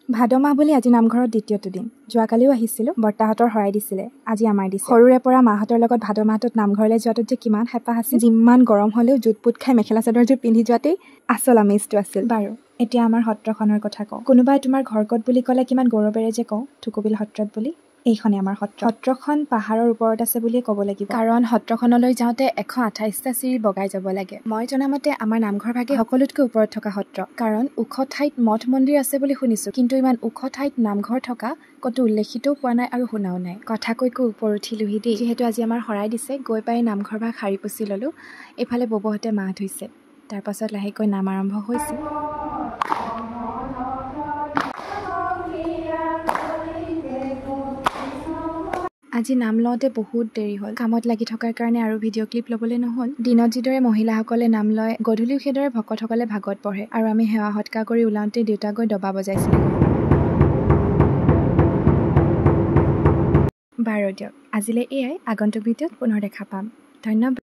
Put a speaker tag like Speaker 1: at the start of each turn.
Speaker 1: ভাদ মাহ বুলি আজি নামঘৰত দ্বিতীয়টো দিন। যোৱাকালিও আহিছিলোঁ, বৰ্তাহঁতৰ শৰাই দিছিলে, আজি আমাৰ দিছে। সৰুৰে পৰা মাহঁতৰ লগত ভাদ মাহটোত নামঘৰলৈ যোৱাটোত যে কিমান হেঁপাহ আছিল। যিমান গৰম হ'লেও জুত পুত খাই মেখেলা চাদৰযোৰ পিন্ধি যোৱাতেই আচল আমেজটো আছিল। বাৰু এতিয়া আমাৰ সত্ৰখনৰ কথা কওঁ। কোনোবাই তোমাৰ ঘৰ ক'ত বুলি ক'লে কিমান গৌৰৱেৰে যে কওঁ ঢুকুবিল সত্ৰত বুলি। এইখনেই আমাৰ সত্ৰ। সত্ৰখন পাহাৰৰ ওপৰত আছে বুলিয়ে ক'ব লাগিব, কাৰণ সত্ৰখনলৈ যাওঁতে 128টা চিৰি বগাই যাব লাগে। মই জনামতে আমাৰ নামঘৰ ভাগে সকলোতকৈ ওপৰত থকা সত্ৰ, কাৰণ ওখ ঠাইত মঠ মন্দিৰ আছে বুলি শুনিছোঁ, কিন্তু ইমান ওখ ঠাইত নামঘৰ থকা ক'তো উল্লেখিতও পোৱা নাই আৰু শুনাও নাই। কথা কৈ ওপৰ উঠিলোহি দেই। যিহেতু আজি আমাৰ শৰাই দিছে, গৈ পাই নামঘৰ ভাগ সাৰি পুচি ল'লোঁ। এইফালে ববহঁতে মাহ ধুইছে, তাৰপাছত লাহেকৈ নাম আৰম্ভ হৈছে। আজি নাম লওঁতে বহুত দেৰি হ'ল। কামত লাগি থকাৰ কাৰণে আৰু ভিডিঅ' ক্লিপ ল'বলৈ নহ'ল। দিনত যিদৰে মহিলাসকলে নাম লয়, গধূলিও সেইদৰে ভকতসকলে ভাগত পঢ়ে, আৰু আমি সেৱা সৎকাৰ কৰি ওলাওঁতে দেউতা গৈ দবা বজাইছিলে। বাৰু দিয়ক, আজিলৈ এয়াই। আগন্তুক ভিডিঅ'ত পুনৰ দেখা পাম। ধন্যবাদ।